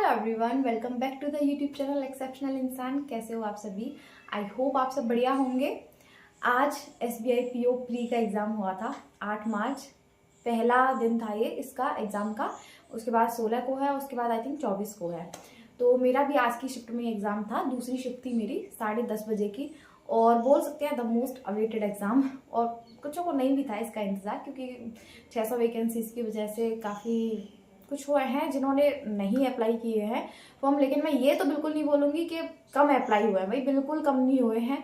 Everyone, welcome back to the YouTube channel Exceptional इंसान। कैसे हो आप सभी? आई होप आप सब बढ़िया होंगे। आज SBI PO प्री का एग्ज़ाम हुआ था 8 मार्च। पहला दिन था ये इसका एग्ज़ाम का। उसके बाद 16 को है, उसके बाद आई थिंक 24 को है। तो मेरा भी आज की शिफ्ट में एग्ज़ाम था। दूसरी शिफ्ट थी मेरी 10:30 बजे की, और बोल सकते हैं द मोस्ट अवेटेड एग्ज़ाम। और कुछों को नहीं भी था इसका इंतज़ार, क्योंकि 600 वैकेंसीज़ की वजह से काफ़ी कुछ हुए हैं जिन्होंने नहीं अप्लाई किए हैं फॉर्म। लेकिन मैं ये तो बिल्कुल नहीं बोलूँगी कि कम अप्लाई हुए हैं, भाई बिल्कुल कम नहीं हुए हैं।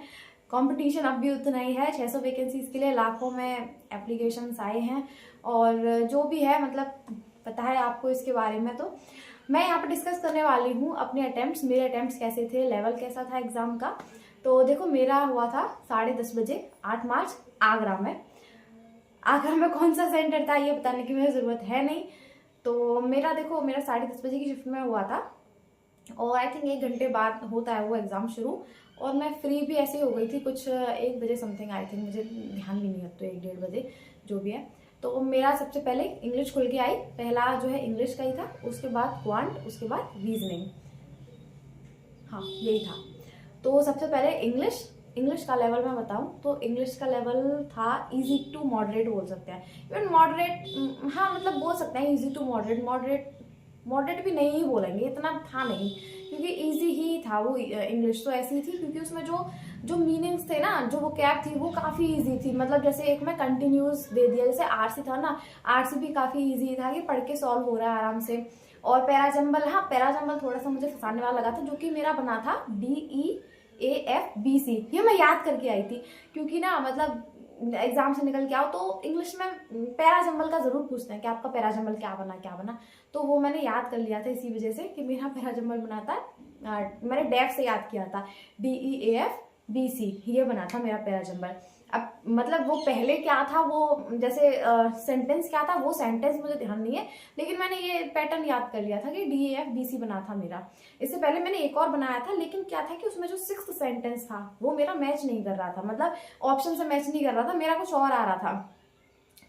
कंपटीशन अब भी उतना ही है। 600 वैकेंसीज़ के लिए लाखों में एप्लीकेशंस आए हैं, और जो भी है मतलब पता है आपको इसके बारे में। तो मैं यहाँ पर डिस्कस करने वाली हूँ अपने अटैम्प्ट्स। मेरे अटैम्प्ट्स कैसे थे, लेवल कैसा था एग्ज़ाम का। तो देखो, मेरा हुआ था 10:30 बजे 8 मार्च आगरा में। आगरा में कौन सा सेंटर था ये बताने की मुझे ज़रूरत है नहीं। तो मेरा 10:30 बजे की शिफ्ट में हुआ था, और आई थिंक 1 घंटे बाद होता है वो एग्ज़ाम शुरू। और मैं फ्री भी ऐसे ही हो गई थी कुछ 1 बजे समथिंग, आई थिंक, मुझे ध्यान भी नहीं है, तो 1-1:30 बजे जो भी है। तो मेरा सबसे पहले इंग्लिश खुल के आई। पहला जो है इंग्लिश का ही था, उसके बाद क्वांट, उसके बाद रीजनिंग। हाँ, यही था। तो सबसे पहले इंग्लिश का लेवल मैं बताऊं तो इंग्लिश का लेवल था इजी टू मॉडरेट बोल सकते हैं। इवन मॉडरेट, हाँ मतलब बोल सकते हैं इजी टू मॉडरेट भी नहीं ही बोलेंगे, इतना था नहीं, क्योंकि इजी ही था वो। इंग्लिश तो ऐसी थी क्योंकि उसमें जो मीनिंग्स थे ना, जो वो कैब थी वो काफ़ी इजी थी। मतलब जैसे एक में कंटिन्यूस दे दिया, जैसे आरसी था ना, आरसी भी काफ़ी इजी था कि पढ़ के सॉल्व हो रहा है आराम से। और पैराजंबल, हाँ पैराजंबल थोड़ा सा मुझे फंसाने वाला लगा था, जो कि मेरा बना था DEAFBC। ये मैं याद करके आई थी, क्योंकि ना मतलब एग्जाम से निकल के आओ तो इंग्लिश में पैराजंबल का जरूर पूछते हैं कि आपका पैराजंबल क्या बना। तो वो मैंने याद कर लिया था इसी वजह से कि मेरा पैराजंबल बना था। मैंने डेफ से याद किया था, DEAFBC ये बना था मेरा पैराजंबल। अब मतलब वो पहले क्या था, वो जैसे सेंटेंस क्या था, वो सेंटेंस मुझे ध्यान नहीं है, लेकिन मैंने ये पैटर्न याद कर लिया था कि DEAFBC बना था मेरा। इससे पहले मैंने एक और बनाया था, लेकिन क्या था कि उसमें जो 6th सेंटेंस था वो मेरा मैच नहीं कर रहा था, मतलब ऑप्शन से मैच नहीं कर रहा था, मेरा कुछ और आ रहा था।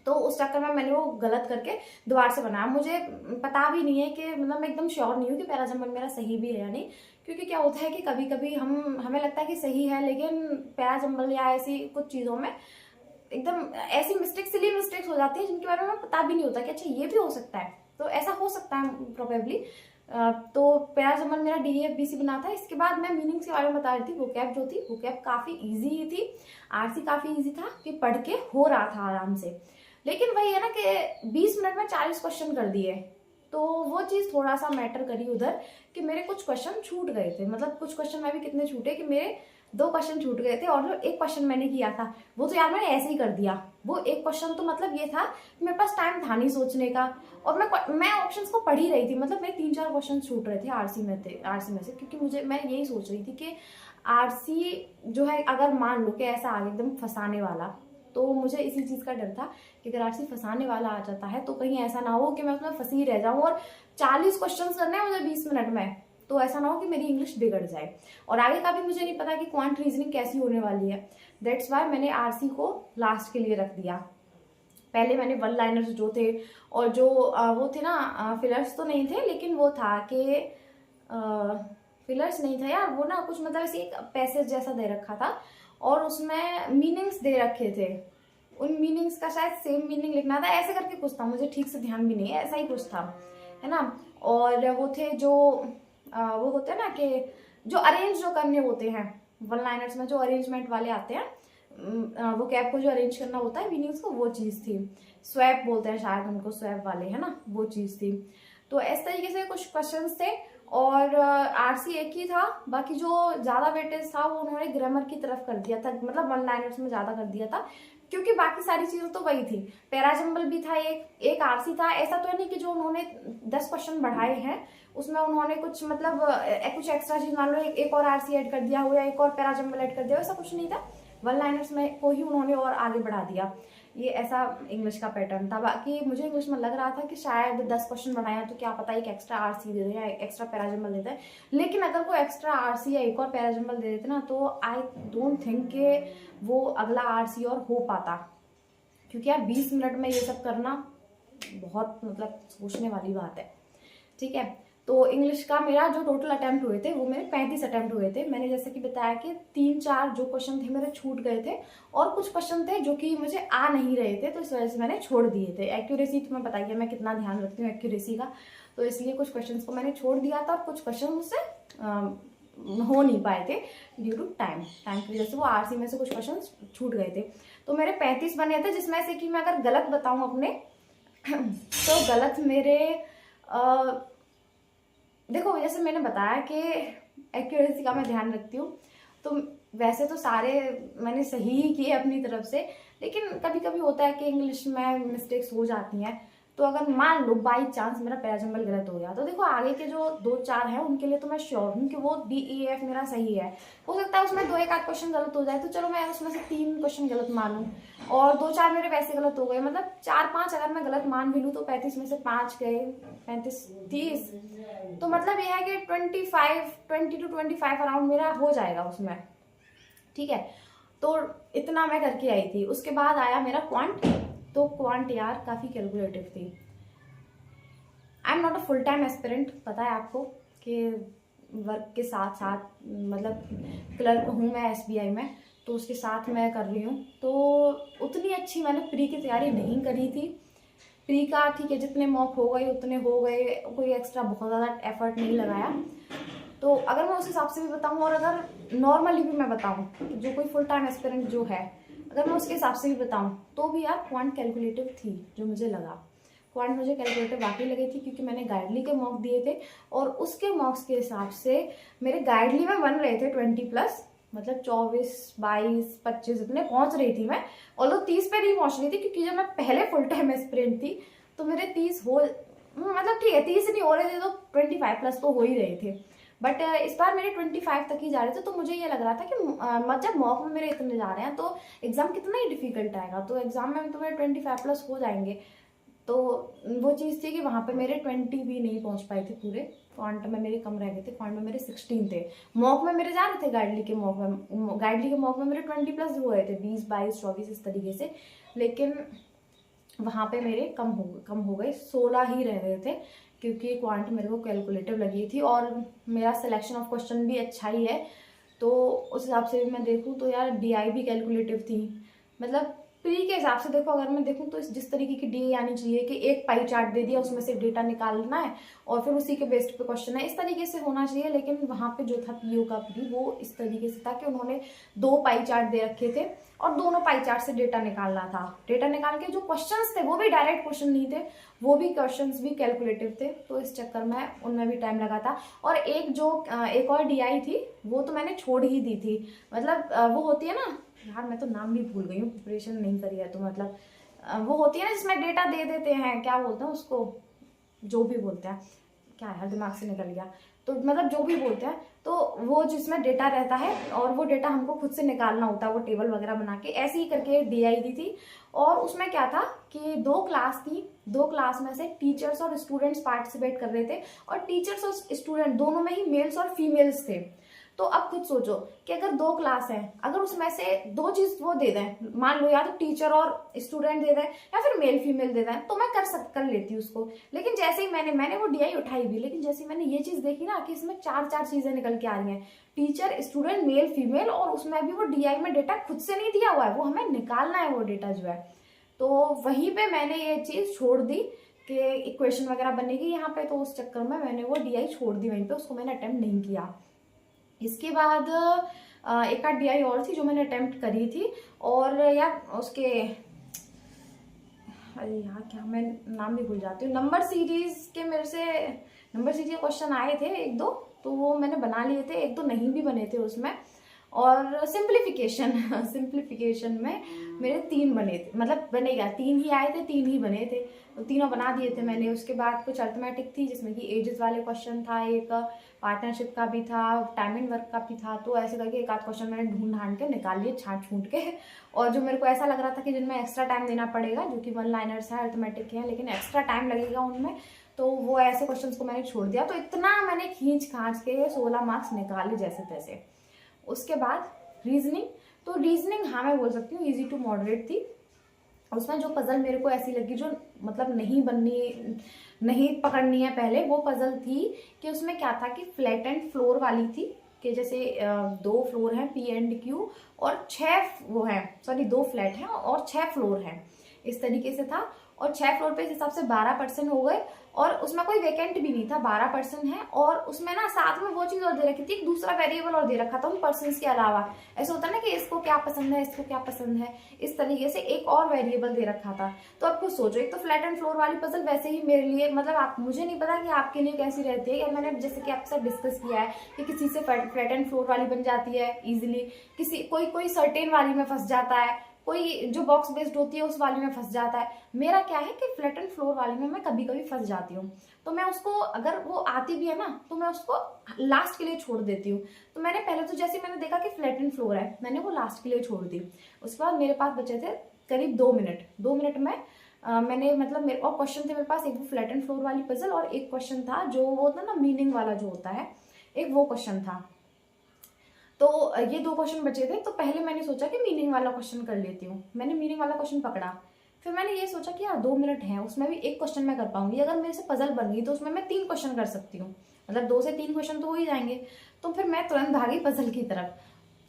तो उस चक्कर में मैंने वो गलत करके दोबारा से बनाया। मुझे पता भी नहीं है कि मतलब मैं एकदम श्योर नहीं हूँ कि पैराजंबल मेरा सही भी है या नहीं, क्योंकि क्या होता है कि कभी कभी हमें लगता है कि सही है, लेकिन पैराजंबल या ऐसी कुछ चीज़ों में एकदम ऐसी सिली मिस्टेक्स हो जाती है जिनके बारे में पता भी नहीं होता कि अच्छा ये भी हो सकता है। तो ऐसा हो सकता है प्रोबेबली। तो पैराजंबल मेरा DEFBC बना था। इसके बाद मैं मीनिंग्स के बारे में बता रही थी। वोकैब जो थी, वोकैब काफ़ी ईजी ही थी। आरसी काफ़ी ईजी था कि पढ़ के हो रहा था आराम से। लेकिन वही है ना कि 20 मिनट में 40 क्वेश्चन कर दिए, तो वो चीज़ थोड़ा सा मैटर करी उधर, कि मेरे कुछ क्वेश्चन छूट गए थे। मतलब कुछ क्वेश्चन में भी कितने छूटे कि मेरे 2 क्वेश्चन छूट गए थे, और जो एक क्वेश्चन मैंने किया था वो तो यार मैंने ऐसे ही कर दिया। वो एक क्वेश्चन तो मतलब ये था कि मेरे पास टाइम था नहीं सोचने का, और मैं ऑप्शंस को पढ़ ही रही थी। मतलब मेरे 3-4 क्वेश्चन छूट रहे थे आरसी में से, क्योंकि मैं यही सोच रही थी कि आरसी जो है, अगर मान लो कि ऐसा आगे एकदम फंसाने वाला, तो मुझे इसी चीज़ का डर था कि अगर आरसी फंसाने वाला आ जाता है तो कहीं ऐसा ना हो कि मैं उसमें फंसी रह जाऊं, और 40 क्वेश्चन करने हैं मुझे 20 मिनट में, तो ऐसा ना हो कि मेरी इंग्लिश बिगड़ जाए। और आगे का भी मुझे नहीं पता कि क्वांट रीजनिंग कैसी होने वाली है। दैट्स वाई मैंने आरसी को लास्ट के लिए रख दिया। पहले मैंने 1 लाइनर्स जो थे, और जो वो थे ना, फिलर्स तो नहीं थे, लेकिन वो था कि फिलर्स नहीं था यार, वो ना कुछ मतलब ऐसे एक पैसेज जैसा दे रखा था, और उसमें मीनिंग्स दे रखे थे। उन मीनिंग्स का शायद सेम मीनिंग लिखना था, ऐसे करके कुछ था, मुझे ठीक से ध्यान भी नहीं है, ऐसा ही कुछ था, है ना। और वो थे जो वो होते हैं ना कि जो अरेंज जो करने होते हैं 1 लाइनर्स में, जो अरेंजमेंट वाले आते हैं, वो कैब को जो अरेंज करना होता है मीनिंग्स को, वो चीज़ थी। स्वैप बोलते हैं शायद उनको, स्वैप वाले, है ना, वो चीज़ थी। तो इस तरीके से कुछ क्वेश्चंस थे, और आरसी एक ही था। बाकी जो ज़्यादा वेटेज था वो उन्होंने ग्रामर की तरफ कर दिया था, मतलब 1 लाइनर्स में ज़्यादा कर दिया था, क्योंकि बाकी सारी चीज़ें तो वही थी। पैराजंबल भी था, एक आरसी था। ऐसा तो है नहीं कि जो उन्होंने 10 क्वेश्चन बढ़ाए हैं उसमें उन्होंने कुछ मतलब कुछ एक्स्ट्रा चीज़, मान लो एक और आरसी ऐड कर दिया हो या एक और पैराजंबल ऐड कर दिया हो, ऐसा कुछ नहीं था। 1 लाइनर्स में को ही उन्होंने और आगे बढ़ा दिया। ये ऐसा इंग्लिश का पैटर्न था। बाकी मुझे इंग्लिश में लग रहा था कि शायद 10 क्वेश्चन बनाया तो क्या पता एक एक्स्ट्रा आरसी दे दे या एक्स्ट्रा पैराजंबल दे दे। लेकिन अगर वो एक्स्ट्रा आरसी या एक और पैराजंबल दे देते ना, तो आई डोंट थिंक कि वो अगला आरसी और हो पाता, क्योंकि यार 20 मिनट में ये सब करना बहुत मतलब सोचने वाली बात है। ठीक है, तो इंग्लिश का मेरा जो टोटल अटेम्प्ट हुए थे वो मेरे 35 अटेम्प्ट हुए थे। मैंने जैसे कि बताया कि 3-4 जो क्वेश्चन थे मेरे छूट गए थे और कुछ क्वेश्चन थे जो कि मुझे आ नहीं रहे थे, तो इस वजह से मैंने छोड़ दिए थे। एक्यूरेसी तुम्हें पता ही है मैं कितना ध्यान रखती हूँ एक्यूरेसी का, तो इसलिए कुछ क्वेश्चन को मैंने छोड़ दिया था और कुछ क्वेश्चन मुझसे हो नहीं पाए थे ड्यू टू टाइम की वजह से। वो आरसी में से कुछ क्वेश्चन छूट गए थे, तो मेरे 35 बने थे, जिसमें से कि मैं अगर गलत बताऊं अपने तो गलत मेरे देखो, जैसे मैंने बताया कि एक्यूरेसी का मैं ध्यान रखती हूँ, तो वैसे तो सारे मैंने सही ही किए अपनी तरफ से, लेकिन कभी कभी होता है कि इंग्लिश में मिस्टेक्स हो जाती हैं। तो अगर मान लो बाई चांस मेरा पैराजंबल गलत हो गया, तो देखो आगे के जो 2-4 हैं उनके लिए तो मैं श्योर हूँ कि वो DEF मेरा सही है। हो सकता है उसमें 2-1 क्वेश्चन गलत हो जाए, तो चलो मैं उसमें से 3 क्वेश्चन गलत मानूं और 2-4 मेरे वैसे गलत हो गए, मतलब 4-5 अगर मैं गलत मान भी लूँ तो 35 में से 5 गए, 35-30, तो मतलब ये है कि 20 to 25 अराउंड मेरा हो जाएगा उसमें, ठीक है। तो इतना मैं करके आई थी। उसके बाद आया मेरा क्वांट, तो क्वांट यार काफ़ी कैलकुलेटिव थी। I am not a full time aspirant, पता है आपको कि वर्क के साथ साथ मतलब क्लर्क हूँ मैं SBI में, तो उसके साथ मैं कर रही हूँ। तो उतनी अच्छी मैंने प्री की तैयारी नहीं करी थी। प्री का ठीक है, जितने मॉक हो गए उतने हो गए, कोई एक्स्ट्रा बहुत ज़्यादा एफर्ट नहीं लगाया। तो अगर मैं उस हिसाब से भी बताऊँ और अगर नॉर्मली भी मैं बताऊँ, जो कोई फुल टाइम एस्पिरेंट जो है, अगर मैं उसके हिसाब से भी बताऊँ तो भी यार क्वांट कैलकुलेटिव थी। जो मुझे लगा क्वांट मुझे कैलकुलेटिव वाकई लगी थी, क्योंकि मैंने गाइडली के मॉक दिए थे और उसके मॉक्स के हिसाब से मेरे गाइडली में बन रहे थे 20+, मतलब 24, 22, 25 इतने पहुंच रही थी मैं। और 30 पे नहीं पहुंच रही थी, क्योंकि जब मैं पहले फुल टाइम एस्पिरेंट थी तो मेरे 30 हो, मतलब ठीक है 30 नहीं हो रहे थे तो 25+ तो हो ही रहे थे, बट इस बार मेरे 25 तक ही जा रहे थे। तो मुझे ये लग रहा था कि जब मॉक में मेरे इतने जा रहे हैं तो एग्जाम कितना ही डिफिकल्ट आएगा, तो एग्जाम में तो मेरे 25+ हो जाएंगे। तो वो चीज़ थी कि वहाँ पे मेरे 20 भी नहीं पहुँच पाए थे पूरे, क्वांट में मेरे कम रह गए थे, क्वांट में मेरे 16 थे। मॉक में मेरे जा रहे थे गाइडली के मॉक में मेरे 20+ हुए थे, 20, 22, 24 इस तरीके से, लेकिन वहाँ पे मेरे कम हो गए, 16 ही रह गए थे, क्योंकि क्वांट मेरे को कैलकुलेटिव लगी थी और मेरा सिलेक्शन ऑफ क्वेश्चन भी अच्छा ही है। तो उस हिसाब से भी मैं देखूँ तो यार DI भी कैलकुलेटिव थी। मतलब प्री के हिसाब से देखो, अगर मैं देखूँ तो जिस तरीके की DI आनी चाहिए कि एक पाई चार्ट दे दिया, उसमें से डेटा निकालना है और फिर उसी के बेस्ड पे क्वेश्चन है, इस तरीके से होना चाहिए। लेकिन वहाँ पे जो था PO का प्री, वो इस तरीके से था कि उन्होंने 2 पाई चार्ट दे रखे थे और दोनों पाई चार्ट से डेटा निकालना था। डेटा निकाल के जो क्वेश्चंस थे वो भी डायरेक्ट क्वेश्चन नहीं थे, वो भी क्वेश्चंस भी कैलकुलेटिव थे, तो इस चक्कर में उनमें भी टाइम लगा था। और एक और DI थी वो तो मैंने छोड़ ही दी थी। मतलब वो होती है ना यार, मैं तो नाम भी भूल गई हूँ, प्रिपरेशन नहीं करी है तो, मतलब वो होती है ना जिसमें डेटा दे देते हैं, क्या बोलते हैं उसको, जो भी बोलते हैं, क्या यार दिमाग से निकल गया, तो मतलब जो भी बोलते हैं, तो वो जिसमें डेटा रहता है और वो डेटा हमको खुद से निकालना होता है, वो टेबल वगैरह बना के, ऐसे ही करके DI दी थी। और उसमें क्या था कि 2 क्लास थी, 2 क्लास में से टीचर्स और स्टूडेंट्स पार्टिसिपेट कर रहे थे, और टीचर्स और स्टूडेंट दोनों में ही मेल्स और फीमेल्स थे। तो अब खुद सोचो कि अगर 2 क्लास है, अगर उसमें से 2 चीज वो दे दें, मान लो या तो टीचर और स्टूडेंट दे दें या फिर मेल फीमेल दे दें, तो मैं कर लेती हूँ उसको। लेकिन जैसे ही मैंने वो DI उठाई भी, लेकिन जैसे ही मैंने ये चीज देखी ना कि इसमें 4 चीजें निकल के आ रही हैं, टीचर, स्टूडेंट, मेल फीमेल, और उसमें भी वो DI में डेटा खुद से नहीं दिया हुआ है, वो हमें निकालना है वो डेटा जो है। तो वहीं पे मैंने ये चीज छोड़ दी कि इक्वेशन वगैरह बनेगी यहाँ पे, तो उस चक्कर में मैंने वो DI छोड़ दी वहीं पे, उसको मैंने अटेम्प्ट नहीं किया। इसके बाद एक आध DI और थी जो मैंने अटेम्प्ट करी थी, और यार उसके, अरे यार क्या मैं नाम भी भूल जाती हूँ, नंबर सीरीज के मेरे से नंबर सीरीज के क्वेश्चन आए थे 1-2, तो वो मैंने बना लिए थे, 1-2 नहीं भी बने थे उसमें। और सिंप्लीफिकेशन में मेरे 3 बने थे, मतलब बनेगा 3 ही आए थे, 3 ही बने थे, तो तीनों बना दिए थे मैंने। उसके बाद कुछ अर्थमेटिक थी जिसमें कि एजेस वाले क्वेश्चन था, एक पार्टनरशिप का भी था, टाइम एंड वर्क का भी था, तो ऐसे करके एक आध क्वेश्चन मैंने ढूंढ के निकाल लिए, छांट छूट के। और जो मेरे को ऐसा लग रहा था कि जिनमें एक्स्ट्रा टाइम देना पड़ेगा, जो कि 1 लाइनर्स है, अर्थमेटिक के हैं, लेकिन एक्स्ट्रा टाइम लगेगा उनमें, तो वो ऐसे क्वेश्चन को मैंने छोड़ दिया। तो इतना मैंने खींच खांच के 16 मार्क्स निकाले जैसे तैसे। उसके बाद रीजनिंग, तो रीजनिंग हाँ मैं बोल सकती हूँ ईजी टू मॉडरेट थी, उसमें जो पजल मेरे को ऐसी लगी जो मतलब नहीं पकड़नी है पहले, वो पजल थी कि उसमें क्या था कि फ्लैट एंड फ्लोर वाली थी, कि जैसे 2 फ्लोर हैं पी एंड क्यू, और 6 वो हैं, सॉरी 2 फ्लैट हैं और 6 फ्लोर हैं, इस तरीके से था। और 6 फ्लोर पे इस हिसाब से 12% हो गए, और उसमें कोई वैकेंट भी नहीं था, 12% है। और उसमें ना साथ में वो चीज और दे रखी थी, एक दूसरा वेरिएबल और दे रखा था उन पर्सन के अलावा। ऐसा होता है ना कि इसको क्या पसंद है, इसको क्या पसंद है, इस तरीके से एक और वेरिएबल दे रखा था। तो अब कुछ सोचो, एक तो फ्लैट एंड फ्लोर वाली पजल वैसे ही मेरे लिए मतलब आप, मुझे नहीं पता कि आपके लिए कैसी रहती है, या मैंने जैसे कि आपके साथ डिस्कस किया है कि किसी से फ्लैट एंड फ्लोर वाली बन जाती है इजिली, किसी कोई सर्टेन वाली में फंस जाता है, कोई जो बॉक्स बेस्ड होती है उस वाली में फंस जाता है। मेरा क्या है कि फ्लैट एंड फ्लोर वाली में मैं कभी कभी फंस जाती हूँ, तो मैं उसको, अगर वो आती भी है ना, तो मैं उसको लास्ट के लिए छोड़ देती हूँ। तो मैंने पहले तो जैसे मैंने देखा कि फ्लैट एंड फ्लोर है, मैंने वो लास्ट के लिए छोड़ दी। उसके बाद मेरे पास बचे थे करीब 2 मिनट में मैंने मतलब मेरे और क्वेश्चन थे मेरे पास, एक वो फ्लैट एंड फ्लोर वाली पजल, और एक क्वेश्चन था जो वो होता ना मीनिंग वाला जो होता है, एक वो क्वेश्चन था। तो ये 2 क्वेश्चन बचे थे, तो पहले मैंने सोचा कि मीनिंग वाला क्वेश्चन कर लेती हूँ। मैंने मीनिंग वाला क्वेश्चन पकड़ा, फिर मैंने ये सोचा कि यार 2 मिनट है, उसमें भी एक क्वेश्चन मैं कर पाऊंगी, अगर मेरे से पजल बन गई तो उसमें मैं 3 क्वेश्चन कर सकती हूँ, मतलब 2 से 3 क्वेश्चन तो हो ही जाएंगे। तो फिर मैं तुरंत भागी पजल की तरफ।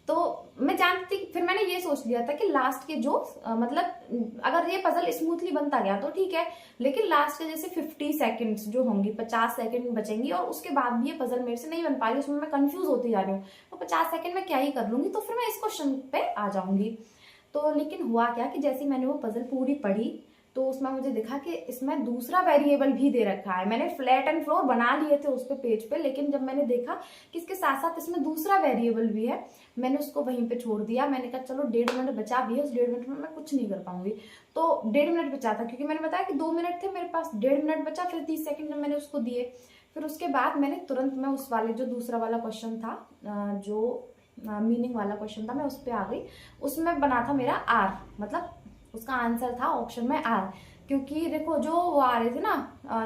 तो मैं जानती, फिर मैंने ये सोच लिया था कि लास्ट के जो मतलब अगर ये पजल स्मूथली बनता गया तो ठीक है, लेकिन लास्ट के जैसे 50 सेकंड्स जो होंगी, 50 सेकंड बचेंगी, और उसके बाद भी ये पजल मेरे से नहीं बन पा रही, उसमें मैं कंफ्यूज होती जा रही हूँ, तो 50 सेकंड में क्या ही कर लूंगी, तो फिर मैं इस क्वेश्चन पे आ जाऊंगी। तो लेकिन हुआ क्या कि जैसे मैंने वो पजल पूरी पढ़ी, तो उसमें मुझे दिखा कि इसमें दूसरा वेरिएबल भी दे रखा है। मैंने फ्लैट एंड फ्लोर बना लिए थे उस पे पेज पे, लेकिन जब मैंने देखा कि इसके साथ साथ इसमें दूसरा वेरिएबल भी है, मैंने उसको वहीं पे छोड़ दिया। मैंने कहा चलो 1.5 मिनट बचा भी है, उस 1.5 मिनट में मैं कुछ नहीं कर पाऊंगी, तो 1.5 मिनट बचा था, क्योंकि मैंने बताया कि 2 मिनट थे मेरे पास, 1.5 मिनट बचा, फिर 30 सेकंड में मैंने उसको दिए। फिर उसके बाद मैंने तुरंत में उस वाले जो दूसरा वाला क्वेश्चन था, जो मीनिंग वाला क्वेश्चन था, मैं उस पर आ गई। उसमें बना था मेरा आर, मतलब उसका आंसर था ऑप्शन में आर, क्योंकि देखो जो वो आ रहे थे ना,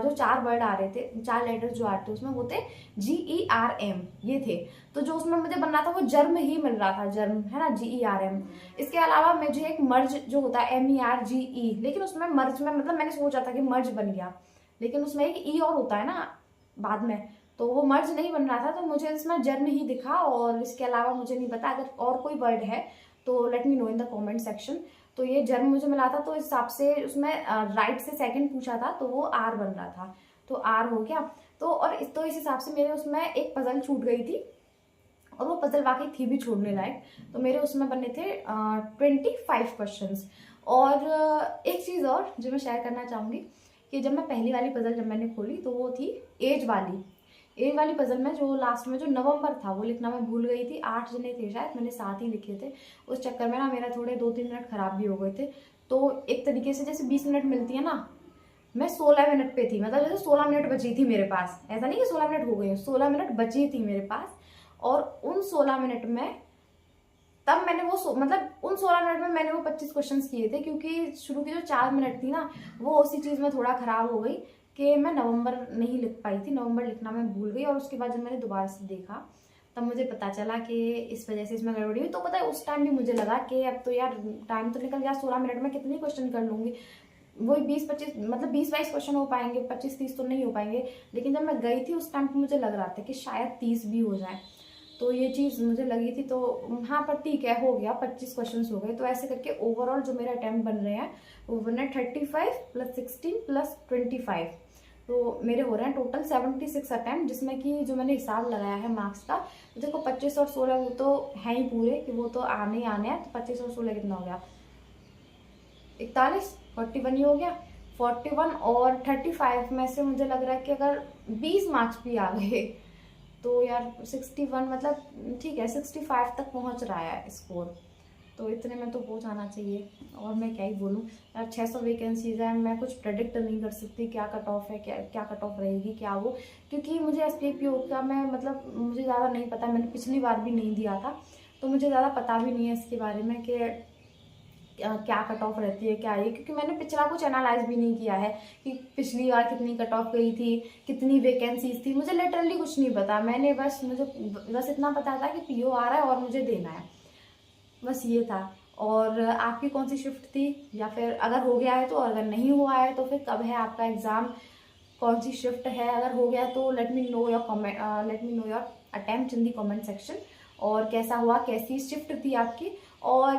जो 4 वर्ड आ रहे थे, 4 लेटर्स जो आ रहे थे उसमें वो थे GERM, ये थे। तो जो उसमें मुझे बनना था वो जर्म ही मिल रहा था, जर्म है ना, GERM। इसके अलावा मुझे एक मर्ज जो होता है MERGE, लेकिन उसमें मर्ज में मतलब मैंने सोचा था कि मर्ज बन गया, लेकिन उसमें एक ई और होता है ना बाद में, तो वो मर्ज नहीं बन रहा था, तो मुझे इसमें जर्म ही दिखा। और इसके अलावा मुझे नहीं पता, अगर और कोई वर्ड है तो let me know in the comment section. तो ये जर्म मुझे मिला था, तो इस हिसाब से उसमें राइट से सेकंड पूछा था, तो वो आर बन रहा था, तो आर हो गया। तो इस हिसाब से मेरे उसमें एक पजल छूट गई थी, और वो पजल वाकई थी भी छोड़ने लायक। तो मेरे उसमें बने थे 25 क्वेश्चंस। और एक चीज़ और जो मैं शेयर करना चाहूँगी कि जब मैं पहली वाली पजल जब मैंने खोली, तो वो थी एज वाली पजल में, जो लास्ट में जो नवंबर था वो लिखना मैं भूल गई थी। 8 जने थे शायद, मैंने 7 ही लिखे थे। उस चक्कर में ना मेरा थोड़े 2-3 मिनट खराब भी हो गए थे। तो एक तरीके से जैसे 20 मिनट मिलती है ना, मैं 16 मिनट पे थी, मतलब जैसे 16 मिनट बची थी मेरे पास, ऐसा नहीं कि 16 मिनट हो गई, 16 मिनट बची थी मेरे पास। और उन 16 मिनट में तब मैंने वो मतलब उन 16 मिनट में मैंने वो 25 क्वेश्चन किए थे, क्योंकि शुरू की जो 4 मिनट थी ना, वो उसी चीज़ में थोड़ा खराब हो गई कि मैं नवंबर नहीं लिख पाई थी, नवंबर लिखना मैं भूल गई। और उसके बाद जब मैंने दोबारा से देखा, तब मुझे पता चला कि इस वजह से इसमें गड़बड़ी हुई। तो पता है उस टाइम भी मुझे लगा कि अब तो यार टाइम तो निकल गया, 16 मिनट में कितने क्वेश्चन कर लूंगी, वही 20-25 मतलब 20-22 क्वेश्चन हो पाएंगे, 25-30 तो नहीं हो पाएंगे। लेकिन जब मैं गई थी उस टाइम पे मुझे लग रहा था कि शायद 30 भी हो जाए, तो ये चीज़ मुझे लगी थी। तो हाँ, पर ठीक है, हो गया, 25 क्वेश्चन हो गए। तो ऐसे करके ओवरऑल जो मेरे अटेम्प्ट बन रहे हैं वो बन रहे 35 + 16 + 25, तो मेरे हो रहे हैं टोटल 76 अटेम्प्ट, जिसमें कि जो मैंने हिसाब लगाया है मार्क्स का, तो देखो 25 और 16 वो तो है ही पूरे, कि वो तो आने ही आने हैं। तो 25 और 16 कितना हो गया, 41, 41 ही हो गया। 41 और 35 में से मुझे लग रहा है कि अगर 20 मार्क्स भी आ गए तो यार 61 मतलब ठीक है, 65 तक पहुंच रहा है स्कोर, तो इतने में तो हो जाना चाहिए। और मैं क्या ही बोलूँ यार, 600 वैकेंसीज है, मैं कुछ प्रेडिक्ट नहीं कर सकती क्या कट ऑफ है, क्या कट ऑफ रहेगी, क्या वो, क्योंकि मुझे SPPO का मैं मतलब मुझे ज़्यादा नहीं पता, मैंने पिछली बार भी नहीं दिया था, तो मुझे ज़्यादा पता भी नहीं है इसके बारे में कि क्या कट ऑफ रहती है, क्या है, क्योंकि मैंने पिछला कुछ एनालाइज भी नहीं किया है कि पिछली बार कितनी कट ऑफ गई थी, कितनी वैकेंसीज थी, मुझे लिटरली कुछ नहीं पता। मुझे बस इतना पता था कि PO आ रहा है और मुझे देना है, बस ये था। और आपकी कौन सी शिफ्ट थी, या फिर अगर हो गया है तो, अगर नहीं हुआ है तो फिर कब है आपका एग्ज़ाम, कौन सी शिफ्ट है, अगर हो गया तो let me know your attempt in the comment section, और कैसा हुआ, कैसी शिफ्ट थी आपकी। और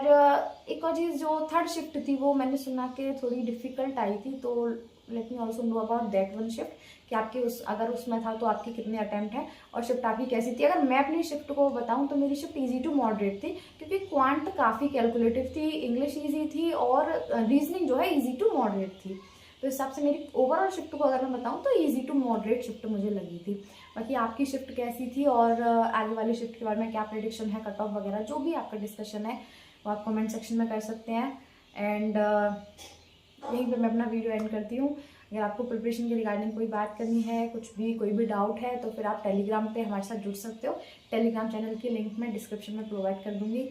एक और चीज़, जो थर्ड शिफ्ट थी वो मैंने सुना कि थोड़ी डिफ़िकल्ट आई थी, तो let me also know about that one shift, कि आपके अगर उसमें था तो आपके कितने अटैम्प्ट हैं और शिफ्ट आपकी कैसी थी। अगर मैं अपनी शिफ्ट को बताऊं तो मेरी शिफ्ट ईजी टू मॉडरेट थी, क्योंकि क्वांट काफ़ी कैलकुलेटिव थी, इंग्लिश ईजी थी, और रीजनिंग जो है ईजी टू मॉडरेट थी। तो इस हिसाब से मेरी ओवरऑल शिफ्ट को अगर मैं बताऊं तो ईजी टू मॉडरेट शिफ्ट मुझे लगी थी। बाकी आपकी शिफ्ट कैसी थी और आगे वाली शिफ्ट के बारे में क्या प्रेडिक्शन है, कट ऑफ वगैरह जो भी आपका डिस्कशन है वो आप कमेंट सेक्शन में कर सकते हैं। एंड यहीं पे मैं अपना वीडियो एंड करती हूँ। अगर आपको प्रिपरेशन के रिगार्डिंग कोई बात करनी है, कुछ भी कोई भी डाउट है, तो फिर आप टेलीग्राम पे हमारे साथ जुड़ सकते हो। टेलीग्राम चैनल की लिंक मैं डिस्क्रिप्शन में प्रोवाइड कर दूँगी।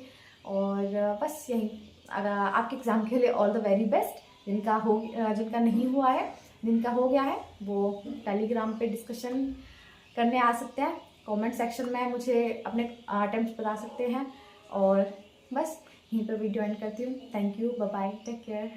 और बस यही, अगर आपके एग्ज़ाम के लिए ऑल द वेरी बेस्ट। जिनका नहीं हुआ है, जिनका हो गया है, वो टेलीग्राम पे डिस्कशन करने आ सकते हैं। कमेंट सेक्शन में मुझे अपने अटेम्प्ट बता सकते हैं। और बस यहीं पर वीडियो एंड करती हूँ। Thank you, bye bye, take care.